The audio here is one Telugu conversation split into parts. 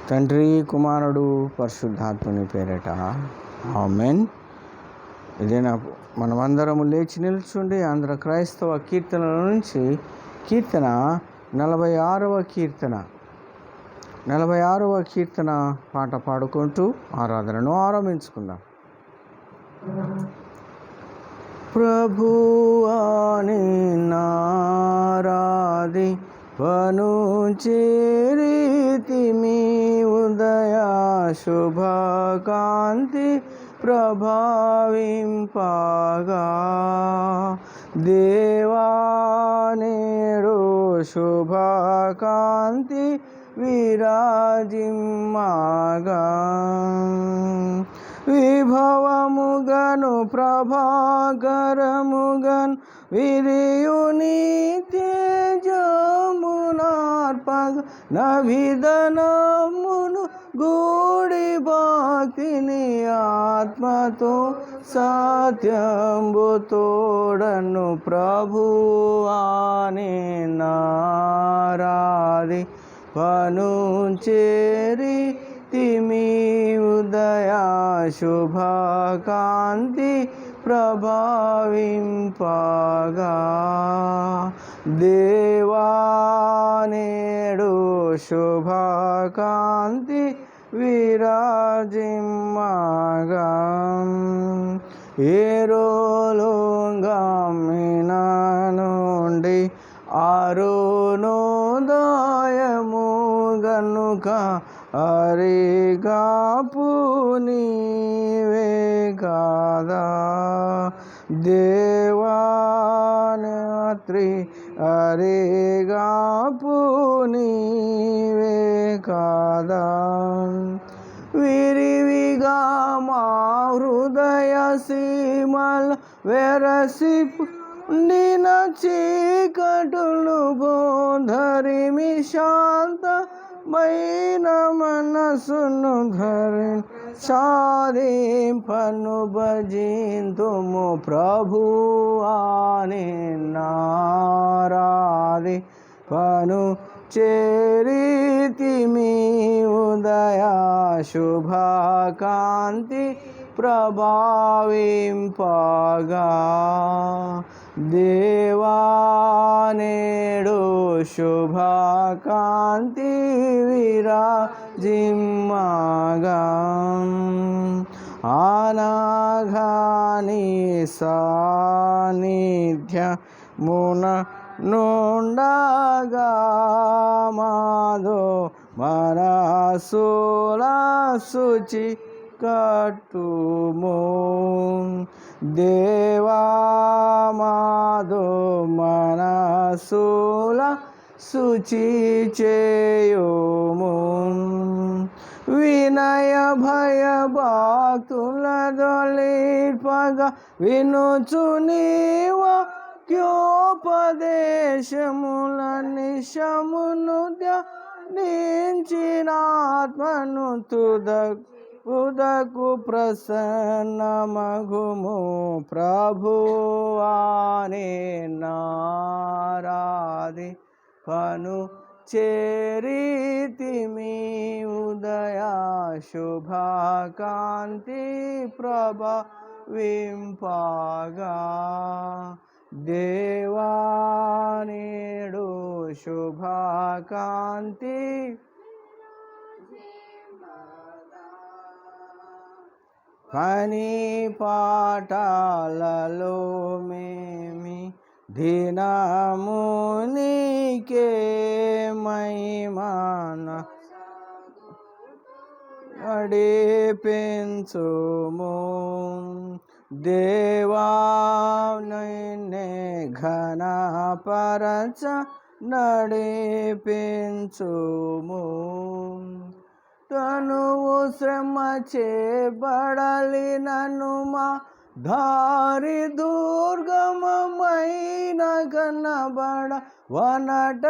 తండ్రి, కుమారుడు, పరిశుద్ధాత్మని పేరిట ఆమేన్. ఇదేనా మనమందరము లేచి నిల్చుండి ఆంధ్ర క్రైస్తవ కీర్తనల నుంచి కీర్తన 46వ కీర్తన పాట పాడుకుంటూ ఆరాధనను ఆరంభించుకుందాం. ప్రభువాని నారాధి వను చేరితిమి ఉదయ శుభకాంతి ప్రభావింపగా దేవానేడు శుభకాంతి విరాజిమ్మగా విభవముగను ప్రభాకరముగను విరియుని తేజమునార్పగ నభిదనమును గూడి భక్తిని ఆత్మతో సత్యంబు తోడను ప్రభువాని నారాధి వను చేరి తిమి ఉదయ శుభకాంతి ప్రభావింపగా దేవానేడు శుభకాంతి విరాజిమ్మగా ఏరోలుంగమిన నుండి అరుణోదయము గనుక అరిగాపు నీవే కాదా దేవానత్రి అరిగాపు నీవే కాదా విరివిగా మా హృదయ సీమల వెరసి నిన చీకటులు బోధరిమి శాంత మైన మనసును ధరి సాధింపను భజింతుము ప్రభువాని నారాధి పను చేరితిమి ఉదయ శుభకాంతి ప్రభావింపగా దేవానేడు శుభకాంతి విరాజిమ్మగా అనఘాని సాన్నిధ్యమున నుండగా మాదో మనసుల శుచి కట్టుము దేవా మాదో మనసుల శుచి చేయుము వినయ భయ భక్తుల దొలిపగా వినుచు నీవా క్యోపదేశముల నిశమును ధ్యానించినాత్మను ఉదకు ప్రసన్నమగుము ప్రభువాని నారాధి పను చేరితిమి ఉదయ శుభకాంతి ప్రభావింపగా దేవానేడు శుభకాంతి పని పాఠాలలో మేమి దినము నీకే మహిమాన నడిపించుము దేవా నిన్నే ఘనపరచ నడిపించుము తనువు శ్రమ చేబడలి నను మా దారి దుర్గమమైన కనబడ వనట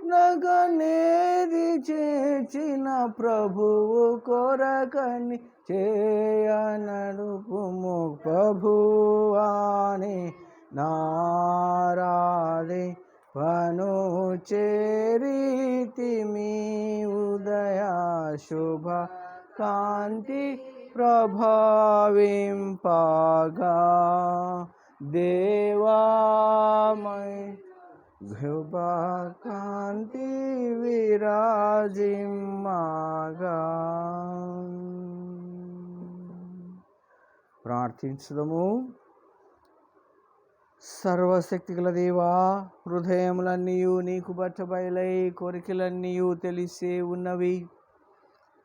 నగనేది చేసిన ప్రభువు కొరకని చేయనడుపుము ప్రభువాని నారాధి వను చేరితిమి ఉదయ శుభ కాంతి ప్రభావింపగా దేవామయ శుభ కాంతి విరాజిమ్మగా. ప్రార్థించుదము. సర్వశక్తిగల దేవా, హృదయములన్నీయు నీకు బట్టబయలై కోరికలన్నీయు తెలిసే ఉన్నవి.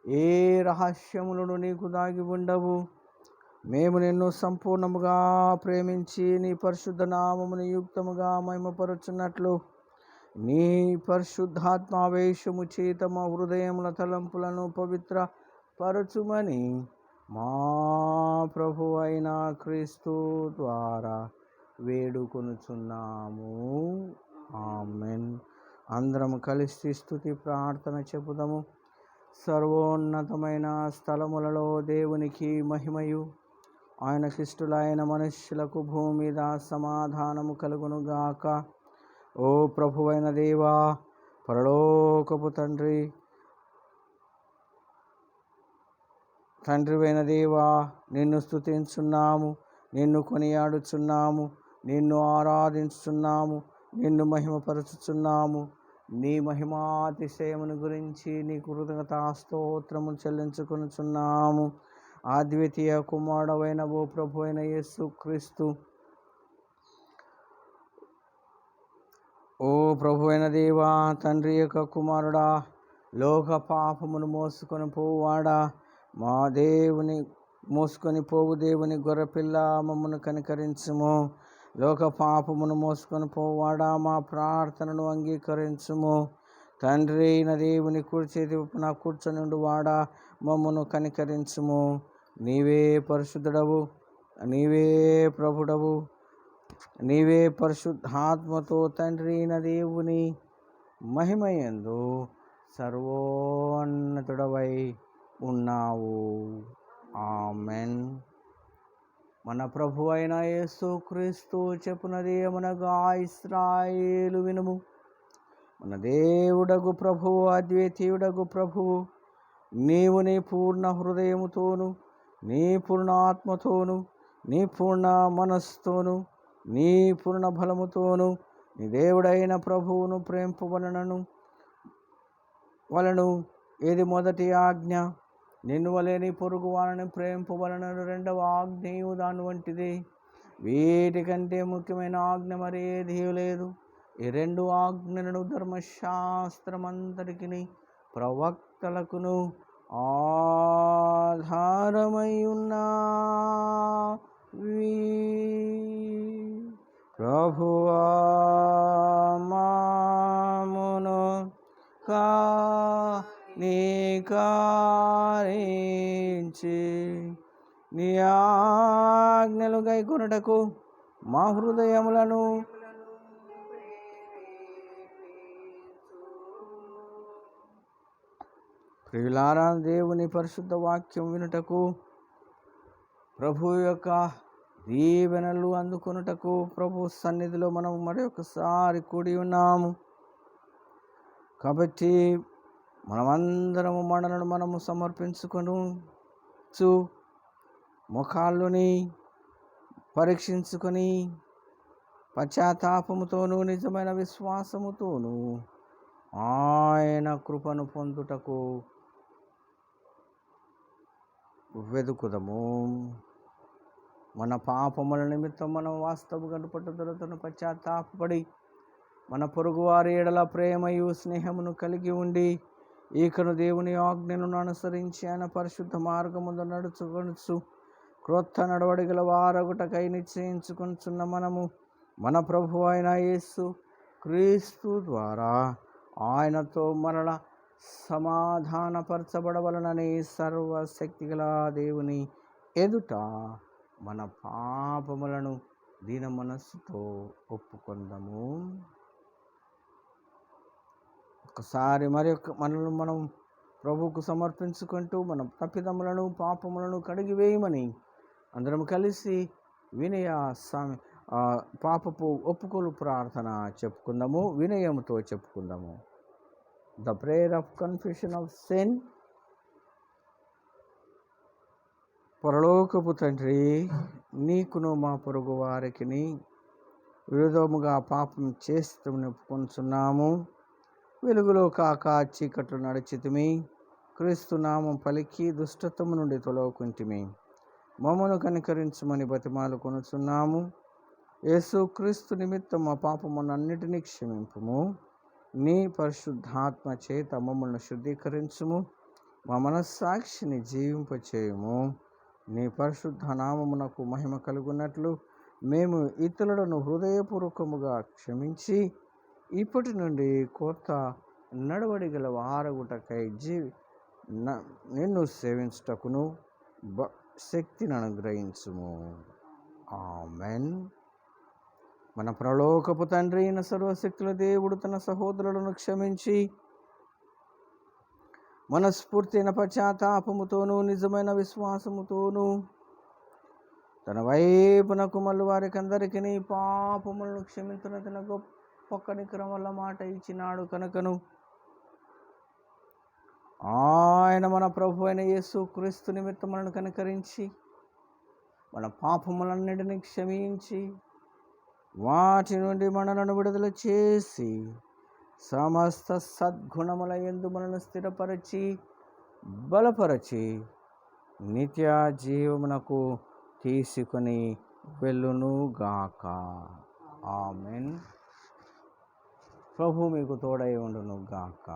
ఏ రహస్యములను నీకు దాగి ఉండవు. మేము నిన్ను సంపూర్ణముగా ప్రేమించి నీ పరిశుద్ధ నామమును యుక్తముగా మహిమపరుచున్నట్లు నీ పరిశుద్ధాత్మావేశము చేత మా హృదయముల తలంపులను పవిత్ర పరచుమని మా ప్రభు అయిన క్రీస్తు ద్వారా వేడుకొనుచున్నాము. ఆమెన్. అందరం కలిసి స్తుతి ప్రార్థన చెబుదాము. సర్వోన్నతమైన స్థలములలో దేవునికి మహిమయు, ఆయనకిష్టులైన మనుష్యులకు భూమి మీద సమాధానము కలుగునుగాక. ఓ ప్రభువైన దేవా, పరలోకపు తండ్రివైన దేవా, నిన్ను స్తుతించున్నాము, నిన్ను కొనియాడుచున్నాము, నిన్ను ఆరాధించుచున్నాము, నిన్ను మహిమపరచుచున్నాము. నీ మహిమాతిశయమును గురించి నీ కృతజ్ఞతా స్తోత్రము చెల్లించుకొనుచున్నాము. అద్వితీయ కుమారుడవైన ఓ ప్రభు అయిన యేసు క్రీస్తు, ఓ ప్రభు అయిన దేవా, తండ్రి యొక్క కుమారుడా, లోక పాపమును మోసుకొని పోవాడా, మా దేవుని మోసుకొని పోవు దేవుని గొర్రెపిల్ల, మమ్మను కనికరించుము. లోక పాపమును మోసుకొని పోవాడా, మా ప్రార్థనను అంగీకరించుము. తండ్రి అయిన దేవుని కుడిచేతి వైపున కూర్చొనిండు వాడా, మమ్మను కనికరించుము. నీవే పరిశుద్ధుడవు, నీవే ప్రభుడవు, నీవే పరిశుద్ధాత్మతో తండ్రి అయిన దేవుని మహిమయందు సర్వోన్నతుడవై ఉన్నావు. ఆమెన్. మన ప్రభు అయిన యేసు క్రీస్తు చెప్పునది ఏమనగా, ఇశ్రాయేలు వినుము, మన దేవుడగు ప్రభువు, అద్వితీయుడగు ప్రభువు, నీవు నీ పూర్ణ హృదయముతోను, నీ పూర్ణ ఆత్మతోను, నీ పూర్ణ మనస్సుతోను, నీ పూర్ణ బలముతోను నీ దేవుడైన ప్రభువును ప్రేమింపవలెను. ఏది మొదటి ఆజ్ఞ? నిన్ను వలె నీ పొరుగు వారిని ప్రేమింపవలెను. రెండవ ఆజ్ఞయు దాని వంటిది. వీటికంటే ముఖ్యమైన ఆజ్ఞ మరి ఏదీ లేదు. ఈ రెండు ఆజ్ఞలను ధర్మశాస్త్రమంతటికి ప్రవక్తలకును ఆధారమై ఉన్నవి. ప్రభువా మామును నీకారించి నీ ఆజ్ఞలు గైకొనుటకు మా హృదయములను ప్రియులారా, దేవుని పరిశుద్ధ వాక్యం వినుటకు, ప్రభు యొక్క దీవెనలు అందుకొనుటకు ప్రభు సన్నిధిలో మనం మరొకసారి కూడి ఉన్నాము. కాబట్టి మనమందరము మనలను మనము సమర్పించుకొనుచు ముఖాల్లోని పరీక్షించుకొని పశ్చాత్తాపముతోనూ నిజమైన విశ్వాసముతోనూ ఆయన కృపను పొందుటకు వెదుకుదము. మన పాపముల నిమిత్తం మనం వాస్తవ గడుపట్టుదలతో పశ్చాత్తాపడి మన పొరుగువారి ఎడల ప్రేమయు స్నేహమును కలిగి ఉండి ఈకను దేవుని ఆజ్ఞను అనుసరించి ఆయన పరిశుద్ధ మార్గమును నడుచుకొనుచు క్రొత్త నడవడిగల వారగుటకై నిశ్చయించుకొనుచున్న మనము మన ప్రభు అయిన యేసు క్రీస్తు ద్వారా ఆయనతో మరల సమాధానపరచబడవలనని సర్వశక్తిగల దేవుని ఎదుట మన పాపములను దీన మనస్సుతో ఒప్పుకొందాము. ఒకసారి మనల్ని మనం ప్రభువుకు సమర్పించుకుంటూ మన తప్పిదములను పాపములను కడిగివేయమని అందరం కలిసి వినయ పాపపు ఒప్పుకోలు ప్రార్థన చెప్పుకుందాము. వినయముతో చెప్పుకుందాము. The prayer of confession of sin. పరలోకపు తండ్రి, నీకును మా పొరుగు వారికిని విరోధముగా పాపం చేస్తూ ఒప్పుకొంచున్నాము. వెలుగులో కాక చీకట్లు నడిచితిమి, క్రీస్తు నామం పలికి దుష్టత్వము నుండి తొలగుకుంటిమి. మమ్మను కనికరించమని బతిమాలు కొనుచున్నాము. యేసు క్రీస్తు నిమిత్తం మా పాపమునన్నిటినీ క్షమింపుము. నీ పరిశుద్ధాత్మ చేత మమ్మల్ని శుద్ధీకరించుము. మా మనస్సాక్షిని జీవింపచేయుము. నీ పరిశుద్ధ నామమునకు మహిమ కలుగునట్లు మేము ఇతరులను హృదయపూర్వకముగా క్షమించి ఇప్పటి నుండి కొత్త నడవడిగల వారగుటకై నిన్ను సేవించుటకును శక్తిని అనుగ్రహించుము. ఆమెన్. మన పరలోకపు తండ్రి అయిన సర్వశక్తుల దేవుడు తన సహోదరులను క్షమించి మనస్ఫూర్తిన పశ్చాత్తాపముతోనూ నిజమైన విశ్వాసముతోనూ తన వైపునకు మళ్ళీ వారికి అందరికీ పాపములను క్షమించిన తన గొప్ప కనికరం వల్ల మాట ఇచ్చినాడు కనుకను ఆయన మన ప్రభు అయిన యేసు క్రీస్తు నిమిత్తం మనను కనికరించి మన పాపములన్నిటినీ క్షమించి వాటి నుండి మనలను విడుదల చేసి సమస్త సద్గుణముల యందు మనను స్థిరపరచి బలపరచి నిత్య జీవమునకు తీసుకొని వెళ్ళునుగాక. ఆమెన్. ప్రభు మీకు తోడై ఉండును గాక,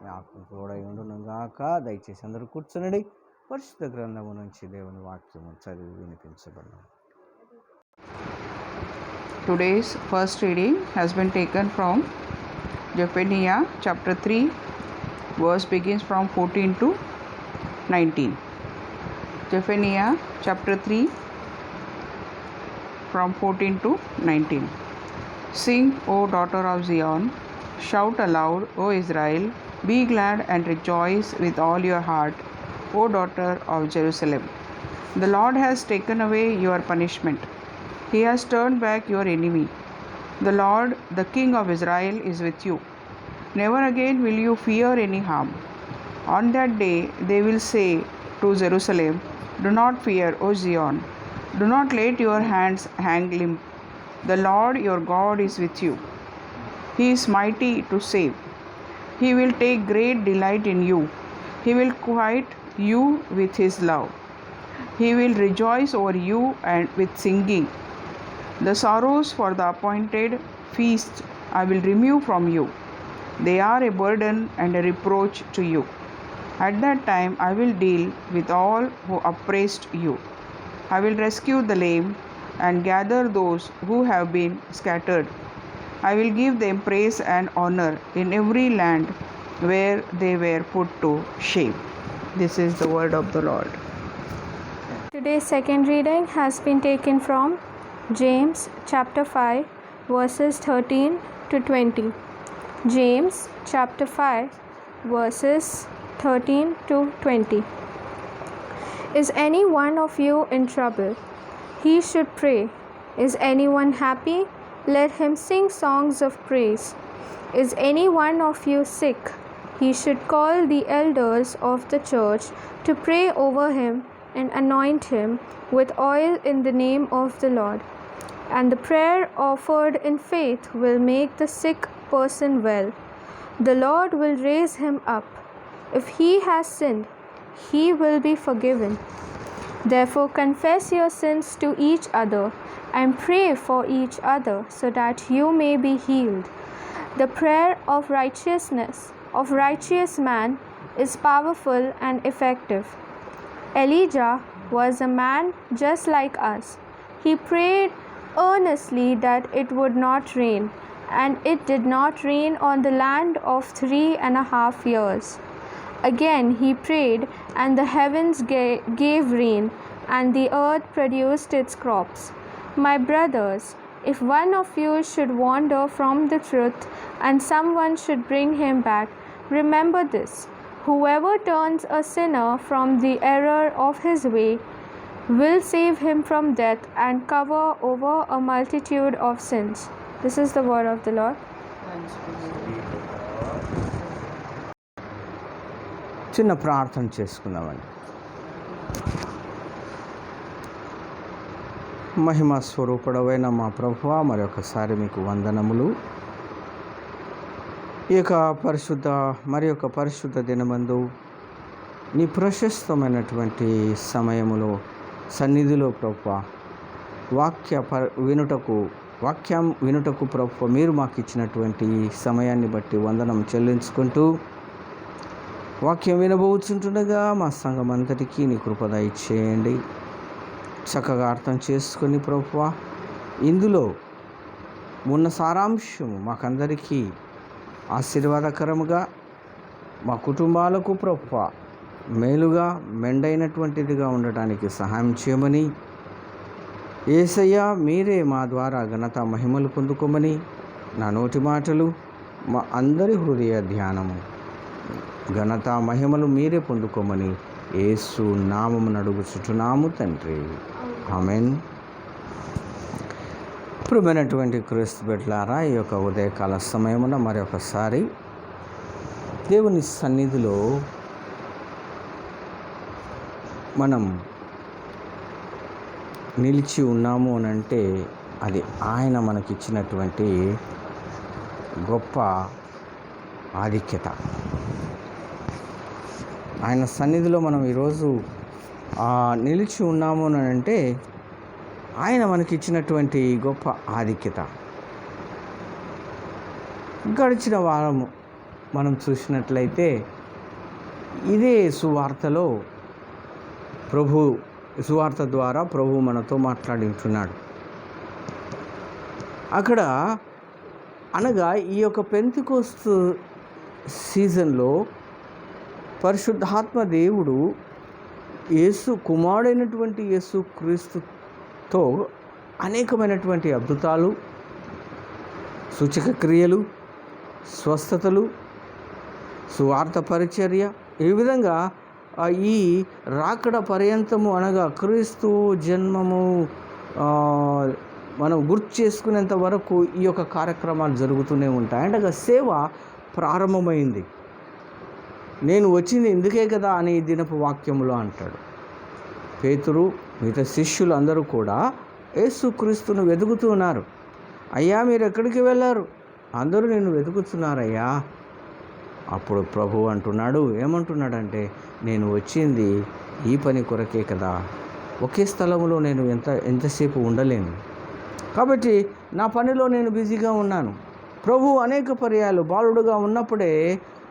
నాకు తోడై ఉండును గాక. దయచేసి అందరూ కూర్చునండి. పరిశుద్ధ గ్రంథము నుంచి దేవుని వాక్యము చదివి వినిపించబడును. Today's first reading has been taken from Zephaniah chapter 3, verse begins from 14 to 19. Zephaniah chapter 3 from 14 to 19. Sing, O daughter of Zion, shout aloud, O Israel, be glad and rejoice with all your heart, O daughter of Jerusalem. The Lord has taken away your punishment. He has turned back your enemy. The Lord, the King of Israel, is with you. Never again will you fear any harm. On that day they will say to Jerusalem, do not fear, O Zion. Do not let your hands hang limp. The Lord your God is with you. He is mighty to save. He will take great delight in you. He will quiet you with his love. He will rejoice over you and with singing. The sorrows for the appointed feast I will remove from you. They are a burden and a reproach to you. At that time I will deal with all who oppressed you. I will rescue the lame and gather those who have been scattered. I will give them praise and honor in every land where they were put to shame. This is the word of the Lord. Today's second reading has been taken from James chapter 5 verses 13 to 20. James chapter 5 verses 13 to 20. Is any one of you in trouble? He should pray. Is anyone happy? Let him sing songs of praise. Is any one of you sick? He should call the elders of the church to pray over him and anoint him with oil in the name of the Lord. And the prayer offered in faith will make the sick person well. The Lord will raise him up. If he has sinned, he will be forgiven. Therefore confess your sins to each other and pray for each other so that you may be healed. The prayer of righteous man is powerful and effective. Elijah was a man just like us. He prayed earnestly that it would not rain, and it did not rain on the land of 3.5 years. Again he prayed, and the heavens gave rain, and the earth produced its crops. My brothers, if one of you should wander from the truth, and someone should bring him back, remember this: whoever turns a sinner from the error of his way will save him from death and cover over a multitude of sins. This is the word of the Lord. చిన్న ప్రార్థన చేసుకుందామండి. మహిమ స్వరూపుడవైన మా ప్రభువా, మరొకసారి మీకు వందనములు. ఈ యొక్క పరిశుద్ధ దినమందు నీ ప్రశస్తమైనటువంటి సమయములో సన్నిధిలో ప్రభువా వాక్యం వినుటకు ప్రభువా మీరు మాకు ఇచ్చినటువంటి సమయాన్ని బట్టి వందనం చెల్లించుకుంటూ, వాక్యం వినబోచుంటుండగా మా సంఘం అంతటికీ నీ కృప దయచేయండి. చక్కగా అర్థం చేసుకొని ప్రభువా ఇందులో ఉన్న సారాంశము మాకందరికీ ఆశీర్వాదకరముగా, మా కుటుంబాలకు ప్రభువా మేలుగా మెండైనటువంటిదిగా ఉండటానికి సహాయం చేయమని, యేసయ్యా మీరే మా ద్వారా ఘనత మహిమలు పొందుకోమని, నా నోటి మాటలు మా అందరి హృదయ ధ్యానము ఘనత మహిమలు మీరే పొందుకోమని యేసు నామమున అడుగుచున్నాము తండ్రి, ఆమేన్. ప్రియమైనటువంటి క్రీస్తు బిడ్డలారా, ఈ యొక్క ఉదయకాల సమయమున మరొకసారి దేవుని సన్నిధిలో మనం నిలిచి ఉన్నాము అని అంటే అది ఆయన మనకిచ్చినటువంటి గొప్ప ఆధిక్యత. ఆయన సన్నిధిలో మనం ఈరోజు నిలిచి ఉన్నాము అని అంటే ఆయన మనకిచ్చినటువంటి గొప్ప ఆధిక్యత. గడిచిన వారము మనం చూసినట్లయితే ఇదే సువార్తలో సువార్త ద్వారా ప్రభు మనతో మాట్లాడించున్నాడు. అక్కడ అనగా ఈ యొక్క పెంతెకోస్తు సీజన్లో పరిశుద్ధాత్మ దేవుడు కుమారుడైనటువంటి యేసు క్రీస్తుతో అనేకమైనటువంటి అద్భుతాలు, సూచక క్రియలు, స్వస్థతలు, సువార్త పరిచర్య, ఈ విధంగా ఈ రాకడ పర్యంతము అనగా క్రీస్తు జన్మము మనం గుర్తు చేసుకునేంత వరకు ఈ యొక్క కార్యక్రమాలు జరుగుతూనే ఉంటాయి. అంటే సేవ ప్రారంభమైంది. నేను వచ్చింది ఎందుకే కదా అని ఈ దినపు వాక్యములో అంటాడు. పేతురు మిగతా శిష్యులు అందరూ కూడా యేసుక్రీస్తును వెతుకుతున్నారు. అయ్యా మీరు ఎక్కడికి వెళ్ళారు? అందరూ నిన్ను వెతుకుతున్నారయ్యా. అప్పుడు ప్రభు అంటున్నాడు, ఏమంటున్నాడంటే నేను వచ్చింది ఈ పని కొరకే కదా. ఒకే స్థలంలో నేను ఎంతసేపు ఉండలేను, కాబట్టి నా పనిలో నేను బిజీగా ఉన్నాను. ప్రభు అనేక పర్యాలు బాలుడుగా ఉన్నప్పుడే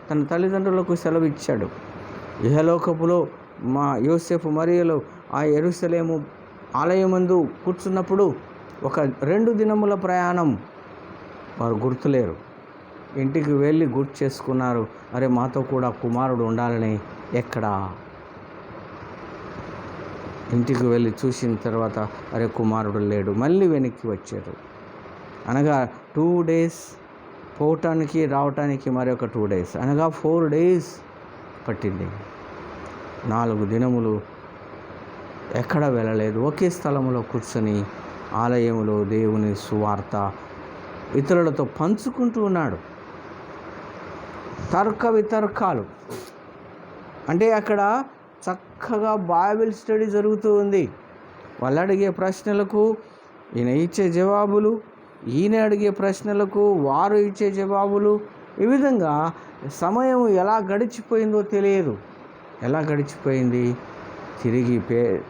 తన తల్లిదండ్రులకు సెలవిచ్చాడు. ఇహలోకపులో మా యోసేపు మరియలు ఆ యెరూషలేము ఆలయమందు కూర్చున్నప్పుడు 2 దినముల ప్రయాణం వారు గుర్తులేరు. ఇంటికి వెళ్ళి గుర్తు చేసుకున్నారు, అరే మాతో కూడా కుమారుడు ఉండాలని. ఎక్కడా? ఇంటికి వెళ్ళి చూసిన తర్వాత అరే కుమారుడు లేడు. మళ్ళీ వెనక్కి వచ్చారు. అనగా 2 days పోవటానికి రావటానికి మరొక 2 days, అనగా 4 days పట్టింది. 4 దినములు ఎక్కడ వెళ్ళలేదు. ఒకే స్థలంలో కూర్చొని ఆలయంలో దేవుని సువార్త ఇతరులతో పంచుకుంటూ ఉన్నాడు. తర్క వితర్కాలు అంటే అక్కడ చక్కగా బైబిల్ స్టడీ జరుగుతూ ఉంది. వాళ్ళు అడిగే ప్రశ్నలకు ఈయన ఇచ్చే జవాబులు, ఈయన అడిగే ప్రశ్నలకు వారు ఇచ్చే జవాబులు, ఈ విధంగా సమయం ఎలా గడిచిపోయిందో తెలియదు. ఎలా గడిచిపోయింది? తిరిగి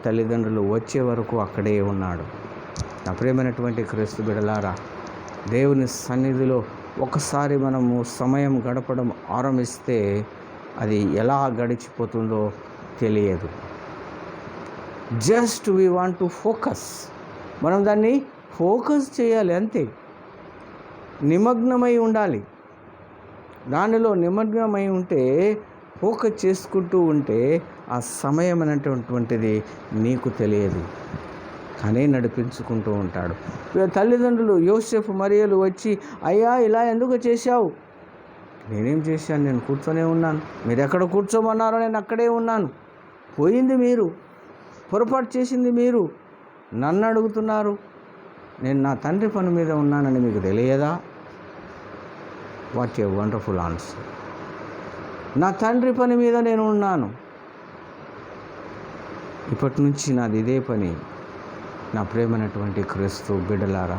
తల్లిదండ్రులు వచ్చే వరకు అక్కడే ఉన్నాడు. నా ప్రియమైనటువంటి క్రీస్తు బిడ్డలారా, దేవుని సన్నిధిలో ఒకసారి మనము సమయం గడపడం ఆరంభిస్తే అది ఎలా గడిచిపోతుందో తెలియదు. Just we want to focus. మనం దాన్ని ఫోకస్ చేయాలి, అంతే. నిమగ్నమై ఉండాలి. దానిలో నిమగ్నమై ఉంటే, ఫోకస్ చేసుకుంటూ ఉంటే ఆ సమయం అనేటువంటిది నీకు తెలియదు, కానీ నడిపించుకుంటూ ఉంటాడు. తల్లిదండ్రులు యోసేపు మరియలు వచ్చి, అయ్యా ఇలా ఎందుకు చేశావు? నేనేం చేశాను? నేను కూర్చొనే ఉన్నాను. మీరు ఎక్కడ కూర్చోమన్నారో నేను అక్కడే ఉన్నాను. పోయింది మీరు, పొరపాటు చేసింది మీరు, నన్ను అడుగుతున్నారు. నేను నా తండ్రి పని మీద ఉన్నానని మీకు తెలియదా? What a wonderful answer. నా తండ్రి పని మీద నేను ఉన్నాను. ఇప్పటి నుంచి నాది ఇదే పని. నా ప్రేమైనటువంటి క్రీస్తు బిడ్డలారా,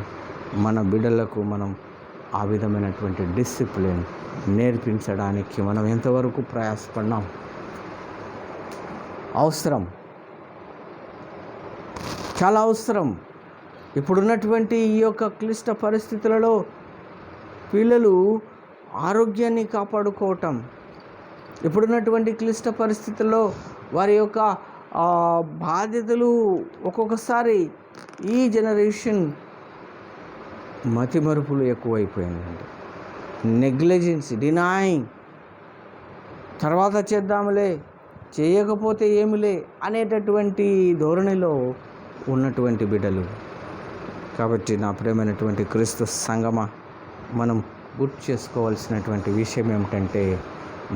మన బిడ్డలకు మనం ఆ విధమైనటువంటి డిసిప్లిన్ నేర్పించడానికి మనం ఎంతవరకు ప్రయాసపడినాం? అవసరం, చాలా అవసరం. ఇప్పుడున్నటువంటి ఈ యొక్క క్లిష్ట పరిస్థితులలో పిల్లలు ఆరోగ్యాన్ని కాపాడుకోవటం, ఇప్పుడున్నటువంటి క్లిష్ట పరిస్థితుల్లో వారి యొక్క బాధ్యతలు ఒక్కొక్కసారి ఈ జనరేషన్ మతిమరుపులు ఎక్కువైపోయిందండి. నెగ్లిజెన్సీ, డినాయింగ్, తర్వాత చేద్దాములే, చేయకపోతే ఏమిలే అనేటటువంటి ధోరణిలో ఉన్నటువంటి బిడ్డలు. కాబట్టి నా ప్రియమైనటువంటి క్రీస్తు సంగమా, మనం గుర్తు చేసుకోవాల్సినటువంటి విషయం ఏమిటంటే,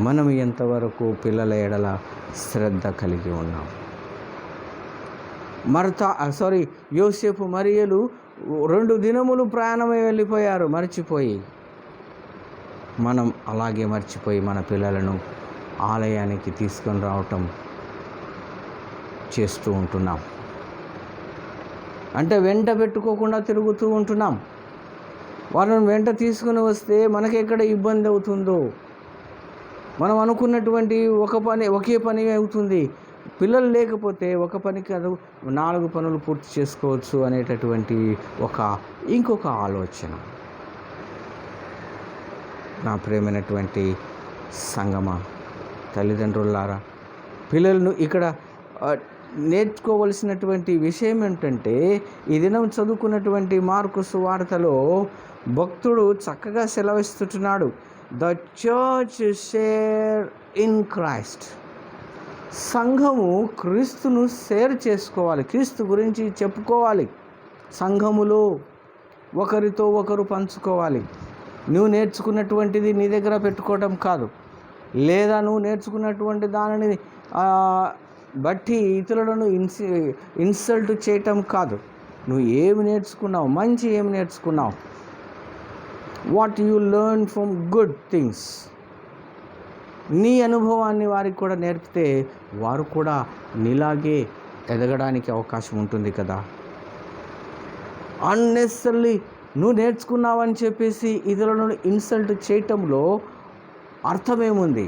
మనం ఎంతవరకు పిల్లల ఎడల శ్రద్ధ కలిగి ఉన్నాం. యోసేపు మరియలు 2 దినములు ప్రయాణమై వెళ్ళిపోయారు మర్చిపోయి. మనం అలాగే మర్చిపోయి మన పిల్లలను ఆలయానికి తీసుకొని రావటం చేస్తూ ఉంటున్నాం. అంటే వెంట పెట్టుకోకుండా తిరుగుతూ ఉంటున్నాం. వాళ్ళని వెంట తీసుకుని వస్తే మనకెక్కడ ఇబ్బంది అవుతుందో, మనం అనుకున్నటువంటి ఒకే పని అవుతుంది. పిల్లలు లేకపోతే ఒక పనికి అది 4 పనులు పూర్తి చేసుకోవచ్చు అనేటటువంటి ఇంకొక ఆలోచన. నా ప్రియమైనటువంటి సంగమా, తల్లిదండ్రులారా, పిల్లలను ఇక్కడ నేర్చుకోవలసినటువంటి విషయం ఏంటంటే, ఈ దినం చదువుకున్నటువంటి మార్కు సువార్తలో భక్తుడు చక్కగా సెలవిస్తున్నాడు. The church share in Christ. సంఘము క్రీస్తును షేర్ చేసుకోవాలి, క్రీస్తు గురించి చెప్పుకోవాలి. సంఘములో ఒకరితో ఒకరు పంచుకోవాలి. నువ్వు నేర్చుకున్నటువంటిది నీ దగ్గర పెట్టుకోవటం కాదు, లేదా నువ్వు నేర్చుకున్నటువంటి దానిని బట్టి ఇతరులను ఇన్సల్ట్ చేయటం కాదు. నువ్వు ఏమి నేర్చుకున్నావు, మంచి ఏమి నేర్చుకున్నావు, what you learn from good things, నీ అనుభవాన్ని వారికి కూడా నేర్పితే వారు కూడా నీలాగే ఎదగడానికి అవకాశం ఉంటుంది కదా. అన్నెసరీ నువ్వు నేర్చుకున్నావని చెప్పేసి ఇతరులను ఇన్సల్ట్ చేయటంలో అర్థమేముంది?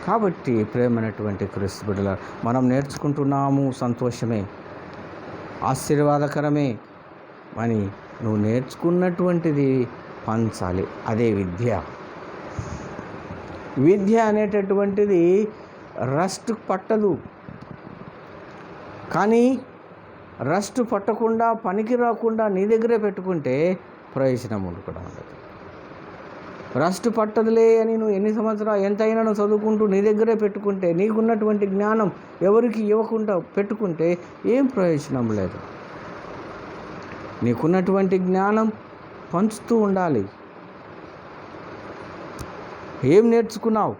కాబట్టి ప్రేమైనటువంటి క్రీస్తు బిడ్డల, మనం నేర్చుకుంటున్నాము, సంతోషమే, ఆశీర్వాదకరమే. అని నువ్వు నేర్చుకున్నటువంటిది పంచాలి. అదే విద్య అనేటటువంటిది రస్ట్ పట్టదు. కానీ రస్ట్ పట్టకుండా, పనికి రాకుండా నీ దగ్గరే పెట్టుకుంటే ప్రయోజనం కూడా ఉండదు. రస్ట్ పట్టదులే అని నువ్వు ఎన్ని సంవత్సరాలు ఎంతైనా నువ్వు చదువుకుంటూ నీ దగ్గరే పెట్టుకుంటే, నీకున్నటువంటి జ్ఞానం ఎవరికి ఇవ్వకుండా పెట్టుకుంటే ఏం ప్రయోజనం లేదు. నీకున్నటువంటి జ్ఞానం పంచుతూ ఉండాలి. ఏం నేర్చుకున్నావు?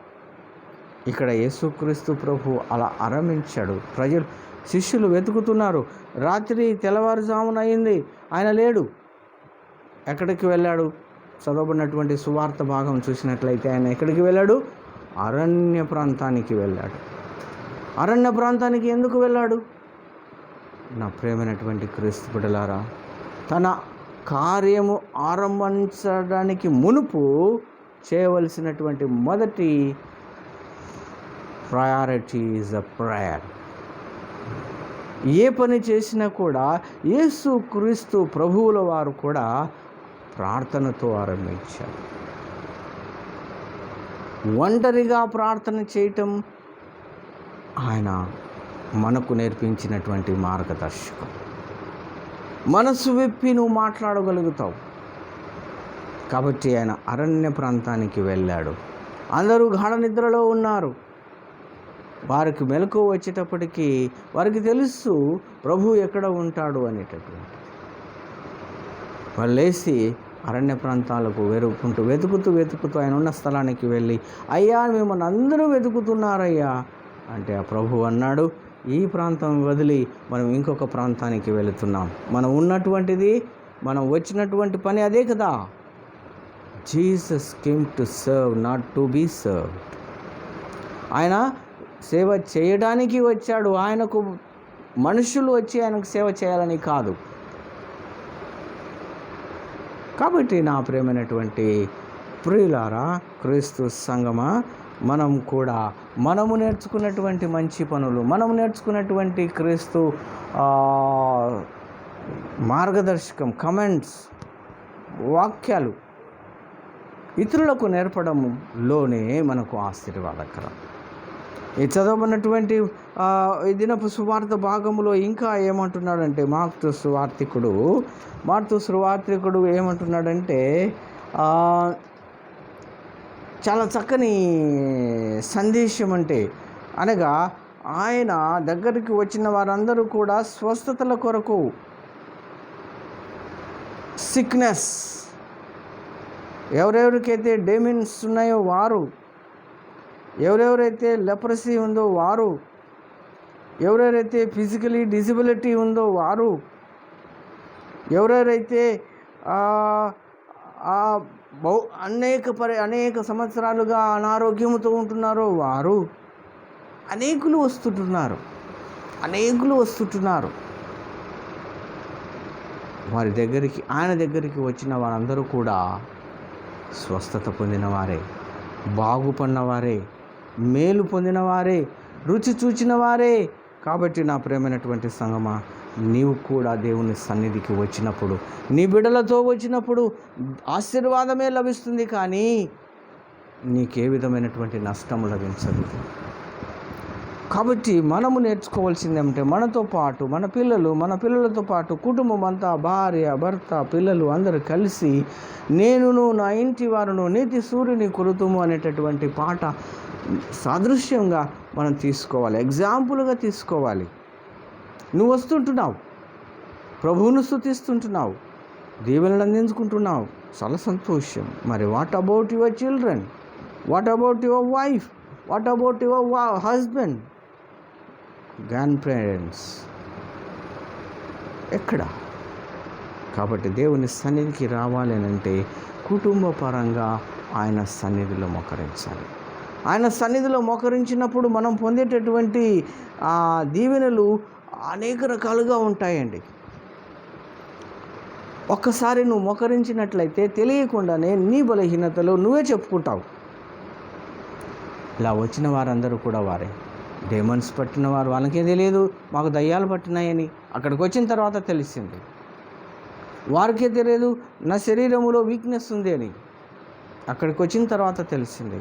ఇక్కడ యేసుక్రీస్తు ప్రభు అలా ఆరంభించాడు. శిష్యులు వెతుకుతున్నారు. రాత్రి తెల్లవారుజామున అయింది, ఆయన లేడు. ఎక్కడికి వెళ్ళాడు? చదవబడినటువంటి సువార్త భాగం చూసినట్లయితే ఆయన ఎక్కడికి వెళ్ళాడు? అరణ్య ప్రాంతానికి వెళ్ళాడు. అరణ్య ప్రాంతానికి ఎందుకు వెళ్ళాడు? నా ప్రియమైనటువంటి క్రీస్తు బిడ్డలారా, తన కార్యము ఆరంభించడానికి మునుపు చేయవలసినటువంటి మొదటి ప్రయారిటీ ఈజ్ అ ప్రేయర్. ఏ పని చేసినా కూడా యేసుక్రీస్తు ప్రభువుల వారు కూడా ప్రార్థనతో ఆరంభించారు. ఒంటరిగా ప్రార్థన చేయటం ఆయన మనకు నేర్పించినటువంటి మార్గదర్శకం. మనసు విప్పి నువ్వు మాట్లాడగలుగుతావు. కాబట్టి ఆయన అరణ్య ప్రాంతానికి వెళ్ళాడు. అందరూ గాఢ నిద్రలో ఉన్నారు. వారికి మెలకువ వచ్చేటప్పటికీ వారికి తెలుసు ప్రభు ఎక్కడ ఉంటాడు అనేటటువంటి. వాళ్ళు లేచి అరణ్య ప్రాంతాలకు వెతుకుతూ ఆయన ఉన్న స్థలానికి వెళ్ళి, అయ్యా మిమ్మల్ని అందరూ వెతుకుతున్నారయ్యా అంటే, ఆ ప్రభు అన్నాడు, ఈ ప్రాంతం వదిలి మనం ఇంకొక ప్రాంతానికి వెళుతున్నాం. మనం వచ్చినటువంటి పని అదే కదా. Jesus came to serve, not to be served. ఆయన సేవ చేయడానికి వచ్చాడు. ఆయనకు మనుషులు వచ్చి ఆయనకు సేవ చేయాలని కాదు. కాబట్టి నా ప్రియమైనటువంటి ప్రియులారా, క్రీస్తు సంగమా, మనము నేర్చుకున్నటువంటి మంచి పనులు, మనము నేర్చుకున్నటువంటి క్రీస్తు మార్గదర్శకం, కమెంట్స్, వాక్యాలు ఇతరులకు నేర్పడంలోనే మనకు ఆశీర్వాదకరం. ఈ చదవబడినటువంటి ఈ దినపు సువార్త భాగంలో ఇంకా ఏమంటున్నాడంటే, మార్కు సువార్తికుడు ఏమంటున్నాడంటే, చాలా చక్కని సందేశం అనగా ఆయన దగ్గరికి వచ్చిన వారందరూ కూడా స్వస్థతల కొరకు, సిక్నెస్, ఎవరెవరికైతే డెమిన్స్ ఉన్నాయో వారు, ఎవరెవరైతే లెప్రసీ ఉందో వారు, ఎవరెవరైతే ఫిజికలీ డిజబిలిటీ ఉందో వారు, ఎవరెవరైతే అనేక సంవత్సరాలుగా అనారోగ్యంతో ఉంటున్నారో వారు, అనేకులు వస్తుంటున్నారు. ఆయన దగ్గరికి వచ్చిన వారందరూ కూడా స్వస్థత పొందినవారే, బాగుపడినవారే, మేలు పొందినవారే, రుచి చూచినవారే. కాబట్టి నా ప్రియమైనటువంటి సంగమా, నీవు కూడా దేవుని సన్నిధికి వచ్చినప్పుడు, నీ బిడ్డలతో వచ్చినప్పుడు ఆశీర్వాదమే లభిస్తుంది, కానీ నీకే విధమైనటువంటి నష్టం లభించదు. కాబట్టి మనము నేర్చుకోవాల్సింది ఏమంటే, మనతో పాటు మన పిల్లలతో పాటు కుటుంబం అంతా, భార్య, భర్త, పిల్లలు అందరూ కలిసి నేనును నా ఇంటి వారును నీతి సూర్యుని కొలుతుము అనేటటువంటి పాట సాదృశ్యంగా మనం తీసుకోవాలి, ఎగ్జాంపుల్గా తీసుకోవాలి. నువ్వు వస్తుంటున్నావు, ప్రభువును స్తుతిస్తుంటున్నావు, దీవెనలు అందించుకుంటున్నావు, చాలా సంతోషం. మరి what about your children, what about your wife, what about your husband, grand parents ఎక్కడ? కాబట్టి దేవుని సన్నిధికి రావాలి అంటే కుటుంబ పరంగా ఆయన సన్నిధిలో మోకరించాలి. ఆయన సన్నిధిలో మోకరించినప్పుడు మనం పొందేటటువంటి దీవెనలు అనేక రకాలుగా ఉంటాయండి. ఒక్కసారి నువ్వు మోకరించినట్లయితే తెలియకుండానే నీ బలహీనతలు నువ్వే చెప్పుకుంటావు. ఇలా వచ్చిన వారందరూ కూడా వారే. డెమన్స్ పట్టిన వారు, వాళ్ళకే తెలియదు మాకు దయ్యాలు పట్టినాయని, అక్కడికి వచ్చిన తర్వాత తెలిసింది. వారికే తెలియదు నా శరీరంలో వీక్నెస్ ఉంది అని, అక్కడికి వచ్చిన తర్వాత తెలిసింది.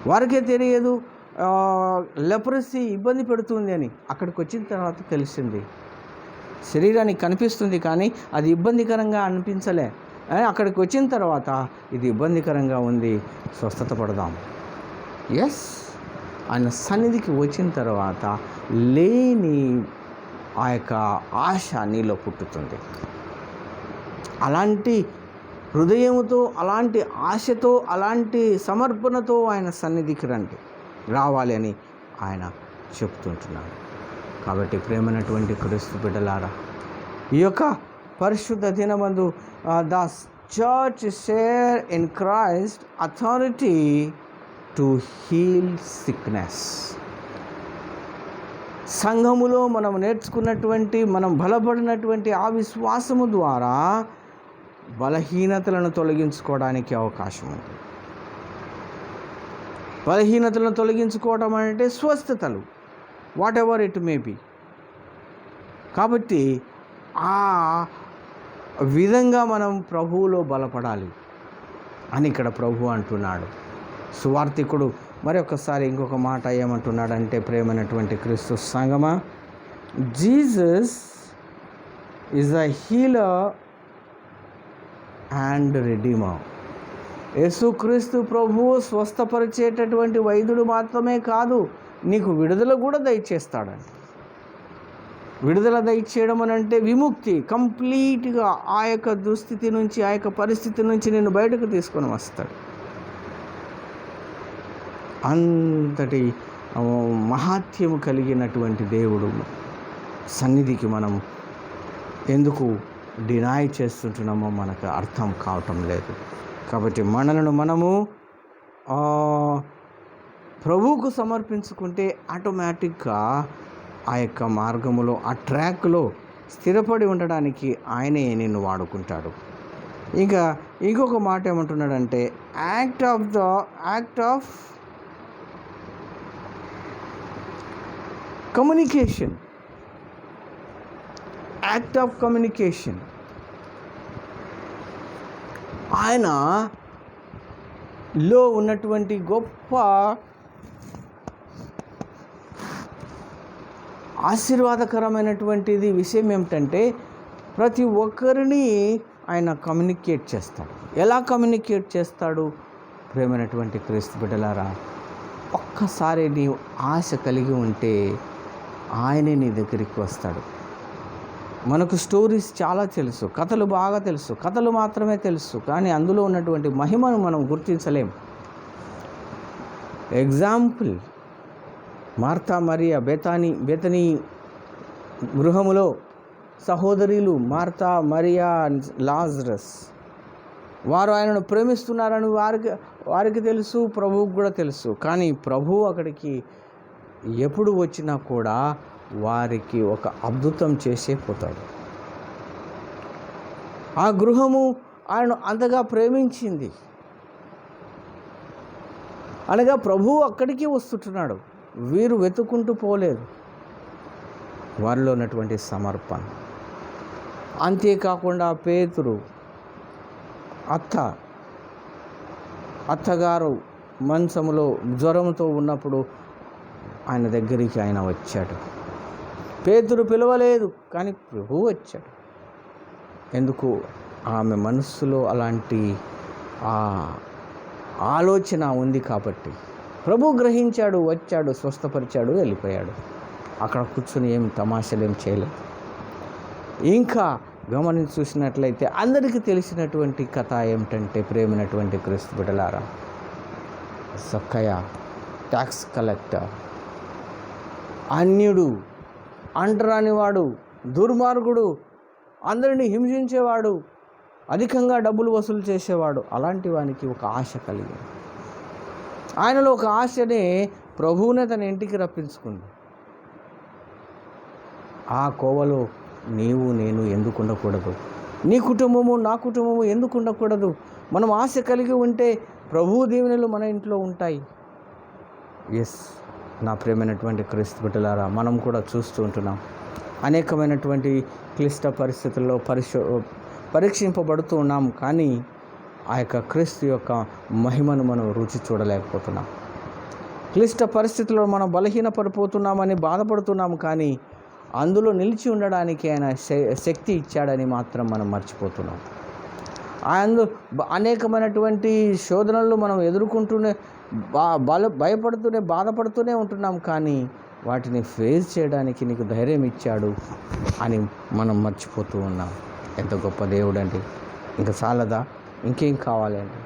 వారికే తెలియదు లెప్రసీ ఇబ్బంది పెడుతుంది అని, అక్కడికి వచ్చిన తర్వాత తెలిసింది. శరీరానికి కనిపిస్తుంది కానీ అది ఇబ్బందికరంగా అనిపించలే, అక్కడికి వచ్చిన తర్వాత ఇది ఇబ్బందికరంగా ఉంది, స్వస్థత పడదాం. ఎస్, ఆయన సన్నిధికి వచ్చిన తర్వాత లేని ఆ యొక్క ఆశ నీలో పుట్టుతుంది. అలాంటి హృదయంతో, అలాంటి ఆశతో, అలాంటి సమర్పణతో ఆయన సన్నిధికి రావాలి అని ఆయన చెప్తుంటున్నాడు. కాబట్టి ప్రేమైనటువంటి క్రీస్తు బిడ్డలారా, ఈ యొక్క పరిశుద్ధ దినమందు the church share in Christ authority to heal sickness. సంఘములో మనం నేర్చుకున్నటువంటి, మనం బలపడినటువంటి ఆ విశ్వాసము ద్వారా బలహీనతలను తొలగించుకోవడానికి అవకాశం ఉంది. బలహీనతలను తొలగించుకోవడం అంటే స్వస్థతలు, what ever it may be. కాబట్టి ఆ విధంగా మనం ప్రభువులో బలపడాలి అని ఇక్కడ ప్రభు అంటున్నాడు. సువార్తికుడు మరొకసారి ఇంకొక మాట ఏమంటున్నాడంటే, ప్రేమైనటువంటి క్రీస్తు సంగమా, Jesus is a healer and redeemer. యేసుక్రీస్తు ప్రభువు స్వస్థపరిచేటటువంటి వైద్యుడు మాత్రమే కాదు, నీకు విడుదల కూడా దయచేస్తాడండి. విడుదల దయచేయడం అని అంటే విముక్తి, కంప్లీట్గా ఆ యొక్క దుస్థితి నుంచి, ఆ యొక్క పరిస్థితి నుంచి నేను బయటకు తీసుకొని వస్తాడు. అంతటి మహాత్యము కలిగినటువంటి దేవుడు సన్నిధికి మనం ఎందుకు డినై చేస్తుంటున్నామో మనకు అర్థం కావటం లేదు. కాబట్టి మనలను మనము ప్రభువుకు సమర్పించుకుంటే ఆటోమేటిక్గా ఆ యొక్క మార్గములో, ఆ ట్రాక్లో స్థిరపడి ఉండడానికి ఆయనే నిన్ను వాడుకుంటాడు. ఇంకా ఇంకొక మాట ఏమంటున్నాడంటే యాక్ట్ ఆఫ్ కమ్యూనికేషన్. ఆయనలో ఉన్నటువంటి గొప్ప ఆశీర్వాదకరమైనటువంటిది విషయం ఏమిటంటే ప్రతి ఒక్కరిని ఆయన కమ్యూనికేట్ చేస్తాడు. ఎలా కమ్యూనికేట్ చేస్తాడు? ప్రేమైనటువంటి క్రీస్తు బిడ్డలారా, ఒక్కసారి నీవు ఆశ కలిగి ఉంటే ఆయనే నీ దగ్గరికి వస్తాడు. మనకు స్టోరీస్ చాలా తెలుసు, కథలు బాగా తెలుసు, కథలు మాత్రమే తెలుసు, కానీ అందులో ఉన్నటువంటి మహిమను మనం గుర్తించలేం. ఎగ్జాంపుల్, మార్తా మరియా బెతనీ గృహములో సహోదరులు మార్తా, మరియా, లాజరస్, వారు ఆయనను ప్రేమిస్తున్నారని వారికి తెలుసు, ప్రభువుకు కూడా తెలుసు. కానీ ప్రభువు అక్కడికి ఎప్పుడు వచ్చినా కూడా వారికి ఒక అద్భుతం చేసే పోతాడు. ఆ గృహము ఆయన అంతగా ప్రేమించింది. అనగా ప్రభువు అక్కడికి వస్తుంటున్నాడు. వీరు వెతుక్కుంటూ పోలేదు, వారిలో ఉన్నటువంటి సమర్పణ. అంతేకాకుండా పేతురు అత్తగారు మంచములో జ్వరంతో ఉన్నప్పుడు ఆయన దగ్గరికి ఆయన వచ్చాడు. పేతురు పిలవలేదు, కానీ ప్రభువు వచ్చాడు. ఎందుకు? ఆమె మనస్సులో అలాంటి ఆలోచన ఉంది కాబట్టి ప్రభు గ్రహించాడు, వచ్చాడు, స్వస్థపరిచాడు, వెళ్ళిపోయాడు. అక్కడ కూర్చొని ఏం తమాషలేం చేయలేదు. ఇంకా గమనించి చూసినట్లయితే అందరికీ తెలిసినటువంటి కథ ఏమిటంటే ప్రేమైనటువంటి క్రీస్తు బిడ్డలారా, సక్కయ్య ట్యాక్స్ కలెక్టర్, అన్యుడు, అంటరానివాడు, దుర్మార్గుడు, అందరినీ హింసించేవాడు, అధికంగా డబ్బులు వసూలు చేసేవాడు, అలాంటి వానికి ఒక ఆశ కలిగింది. ఆయనలో ఒక ఆశనే ప్రభువునే తన ఇంటికి రప్పించుకుంది. ఆ కోవలో నీవు నేను ఎందుకు ఉండకూడదు? నీ కుటుంబము నా కుటుంబము ఎందుకు ఉండకూడదు? మనం ఆశ కలిగి ఉంటే ప్రభువు దీవెనలు మన ఇంట్లో ఉంటాయి. ఎస్, నా ప్రియమైనటువంటి క్రీస్తు బిడ్డలారా, మనం కూడా చూస్తూ ఉంటున్నాం. అనేకమైనటువంటి క్లిష్ట పరిస్థితుల్లో పరీక్షింపబడుతూ ఉన్నాం, కానీ ఆ యొక్క క్రీస్తు యొక్క మహిమను మనం రుచి చూడలేకపోతున్నాం. క్లిష్ట పరిస్థితుల్లో మనం బలహీనపడిపోతున్నామని బాధపడుతున్నాము, కానీ అందులో నిలిచి ఉండడానికి ఆయన శక్తి ఇచ్చాడని మాత్రం మనం మర్చిపోతున్నాం. ఆయన అనేకమైనటువంటి శోధనలు మనం ఎదుర్కొంటూనే భయపడుతూనే బాధపడుతూనే ఉంటున్నాం, కానీ వాటిని ఫేస్ చేయడానికి నీకు ధైర్యం ఇచ్చాడు అని మనం మర్చిపోతూ ఉన్నాం. ఎంత గొప్ప దేవుడు అండి! ఇంకా చాలదా? ఇంకేం కావాలండి?